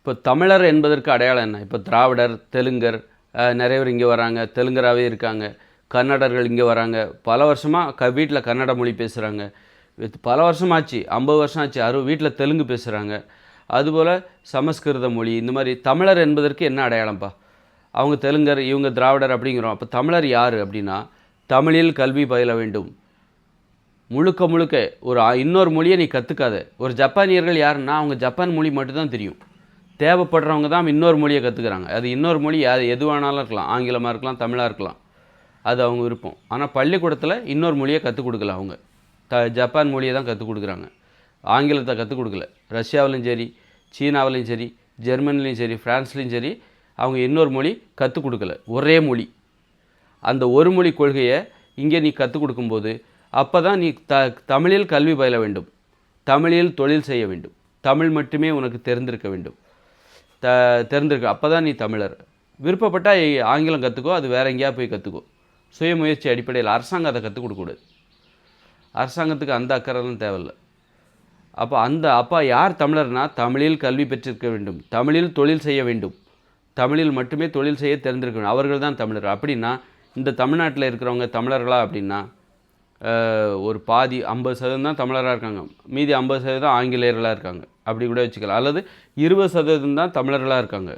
இப்போ தமிழர் என்பதற்கு அடையாளம் என்ன? இப்போ திராவிடர், தெலுங்கர் நிறைய பேர் இங்கே வராங்க, தெலுங்கராகவே இருக்காங்க. கன்னடர்கள் இங்கே வராங்க. பல வருஷமாக வீட்டில் கன்னட மொழி பேசுகிறாங்க. பல வருஷமாச்சு, 50 வருஷம் ஆச்சு, வீட்டில் தெலுங்கு பேசுகிறாங்க. அதுபோல் சமஸ்கிருத மொழி, இந்த மாதிரி தமிழர் என்பதற்கு என்ன அடையாளம்ப்பா? அவங்க தெலுங்கர், இவங்க திராவிடர் அப்படிங்கிறோம். அப்போ தமிழர் யார் அப்படின்னா, தமிழில் கல்வி பயில வேண்டும். முழுக்க முழுக்க இன்னொரு மொழியை நீ கற்றுக்காத. ஒரு ஜப்பானியர்கள் யாருன்னா, அவங்க ஜப்பான் மொழி மட்டும்தான் தெரியும். தேவைப்படுறவங்க தான் இன்னொரு மொழியை கற்றுக்குறாங்க. அது இன்னொரு மொழி எது வேணாலும் இருக்கலாம். ஆங்கிலமாக இருக்கலாம், தமிழாக இருக்கலாம். அது அவங்க விருப்பம். ஆனால் பள்ளிக்கூடத்தில் இன்னொரு மொழியை கற்றுக் கொடுக்கல அவங்க. ஜப்பான் மொழியை தான் கற்றுக் கொடுக்குறாங்க. ஆங்கிலத்தை கற்றுக் கொடுக்கல. ரஷ்யாவிலையும் சரி, சீனாவிலையும் சரி, ஜெர்மனிலையும் சரி, ஃப்ரான்ஸ்லேயும் சரி, அவங்க இன்னொரு மொழி கற்றுக் கொடுக்கல. ஒரே மொழி. அந்த ஒரு மொழி கொள்கையை இங்கே நீ கற்றுக் கொடுக்கும்போது அப்போ தான் நீ தமிழில் கல்வி பயில வேண்டும், தமிழில் தொழில் செய்ய வேண்டும், தமிழ் மட்டுமே உனக்கு தெரிந்திருக்க வேண்டும். அப்போ தான் நீ தமிழர். விருப்பப்பட்டால் ஆங்கிலம் கற்றுக்கோ, அது வேறு எங்கேயா போய் கற்றுக்கோ. சுயமுயற்சி அடிப்படையில். அரசாங்கம் அதை கற்றுக் கொடுக்கக்கூடாது. அரசாங்கத்துக்கு அந்த அக்கறைலாம் தேவையில்லை. அப்போ யார் தமிழர்னால், தமிழில் கல்வி பெற்றிருக்க வேண்டும், தமிழில் தொழில் செய்ய வேண்டும், தமிழில் மட்டுமே தொழில் செய்ய தெரிந்திருக்க வேண்டும், அவர்கள் தான் தமிழர். அப்படின்னா இந்த தமிழ்நாட்டில் இருக்கிறவங்க தமிழர்களா அப்படின்னா ஒரு பாதி 50% தான் தமிழராக இருக்காங்க, மீதி 50% ஆங்கிலேயர்களாக இருக்காங்க. அப்படி கூட வச்சுக்கலாம். அல்லது 20% தான் தமிழர்களாக இருக்காங்க.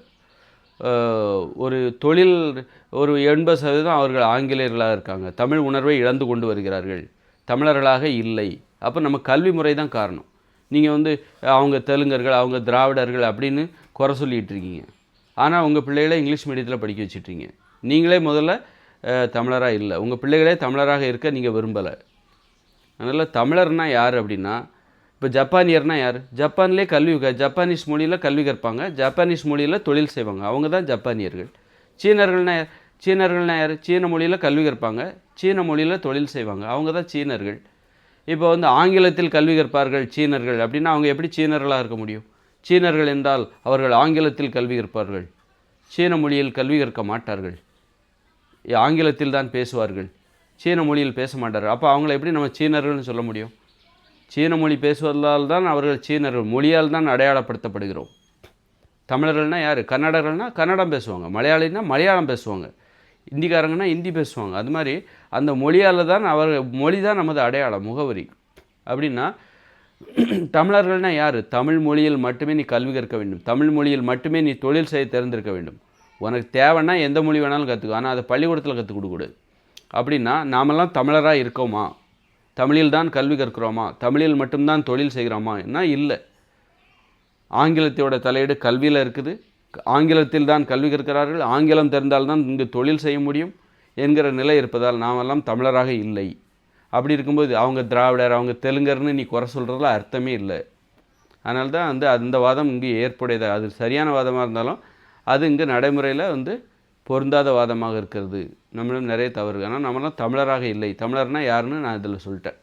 ஒரு 80% அவர்கள் ஆங்கிலேயர்களாக இருக்காங்க. தமிழ் உணர்வை இழந்து கொண்டு வருகிறார்கள், தமிழர்களாக இல்லை. அப்போ நம்ம கல்வி முறை தான் காரணம். நீங்கள் அவங்க தெலுங்கர்கள், அவங்க திராவிடர்கள் அப்படின்னு குறை சொல்லிகிட்டு இருக்கீங்க. ஆனால் உங்கள் பிள்ளைகளை இங்கிலீஷ் மீடியத்தில் படிக்க வச்சுட்ருக்கீங்க. நீங்களே முதல்ல தமிழராக இல்லை. உங்கள் பிள்ளைகளே தமிழராக இருக்க நீங்கள் விரும்பலை. அதனால் தமிழர்னால் யார் அப்படின்னா, இப்போ ஜப்பானியர்னால் யார்? ஜப்பான்லேயே ஜப்பானீஸ் மொழியில் கல்வி கற்பாங்க, ஜப்பானீஸ் மொழியில் தொழில் செய்வாங்க, அவங்க தான் ஜப்பானியர்கள். சீனர்கள்னால் யார்? சீன மொழியில் கல்வி கற்பாங்க, சீன மொழியில் தொழில் செய்வாங்க, அவங்க தான் சீனர்கள். இப்போ ஆங்கிலத்தில் கல்வி கற்பார்கள் சீனர்கள் அப்படின்னா அவங்க எப்படி சீனர்களாக இருக்க முடியும்? சீனர்கள் என்றால் அவர்கள் ஆங்கிலத்தில் கல்வி கற்பார்கள், சீன மொழியில் கல்வி கற்க மாட்டார்கள், ஆங்கிலத்தில் தான் பேசுவார்கள், சீன மொழியில் பேச மாட்டார்கள். அப்போ அவங்கள எப்படி நம்ம சீனர்கள்னு சொல்ல முடியும்? சீன மொழி பேசுவதால் தான் அவர்கள் சீனர்கள், மொழியால் தான் அடையாளப்படுத்தப்படுகிறோம். தமிழர்கள்னால் யார்? கன்னடர்கள்னால் கன்னடம் பேசுவாங்க, மலையாளின்னா மலையாளம் பேசுவாங்க, இந்திக்காரங்கன்னா ஹிந்தி பேசுவாங்க. அது மாதிரி அந்த மொழியால் தான் மொழி தான் நமது அடையாளம், முகவரி. அப்படின்னா தமிழர்கள்னால் யார்? தமிழ் மொழியில் மட்டுமே நீ கல்வி கற்க வேண்டும், தமிழ் மொழியில் மட்டுமே நீ தொழில் செய்ய தெரிந்திருக்க வேண்டும். உனக்கு தேவைன்னா எந்த மொழி வேணாலும் கற்றுக்கோ, ஆனால் அதை பள்ளிக்கூடத்தில் கற்றுக் கொடுக்கூடாது. அப்படின்னா நாமெல்லாம் தமிழராக இருக்கோமா? தமிழில் தான் கல்வி கற்கிறோமா? தமிழில் மட்டும்தான் தொழில் செய்கிறோமா? என்ன இல்லை. ஆங்கிலத்தோட தலையீடு கல்வியில் இருக்குது. ஆங்கிலத்தில் தான் கல்வி கற்கிறார்கள், ஆங்கிலம் தெரிந்தால்தான் இங்கு தொழில் செய்ய முடியும் என்கிற நிலை இருப்பதால் நாமெல்லாம் தமிழராக இல்லை. அப்படி இருக்கும்போது அவங்க திராவிடர், அவங்க தெலுங்கர்னு நீ குறை சொல்கிறதுல அர்த்தமே இல்லை. அதனால தான் அந்த வாதம் இங்கு ஏற்புடையது. அது சரியான வாதமாக இருந்தாலும் அது இங்கு நடைமுறையில் பொருந்தாத வாதமாக இருக்கிறது. நம்மளும் நிறைய தவறு. ஆனால் நம்மளாம் தமிழராக இல்லை. தமிழர்னால் யாருன்னு நான் இதில் சொல்லிட்டேன்.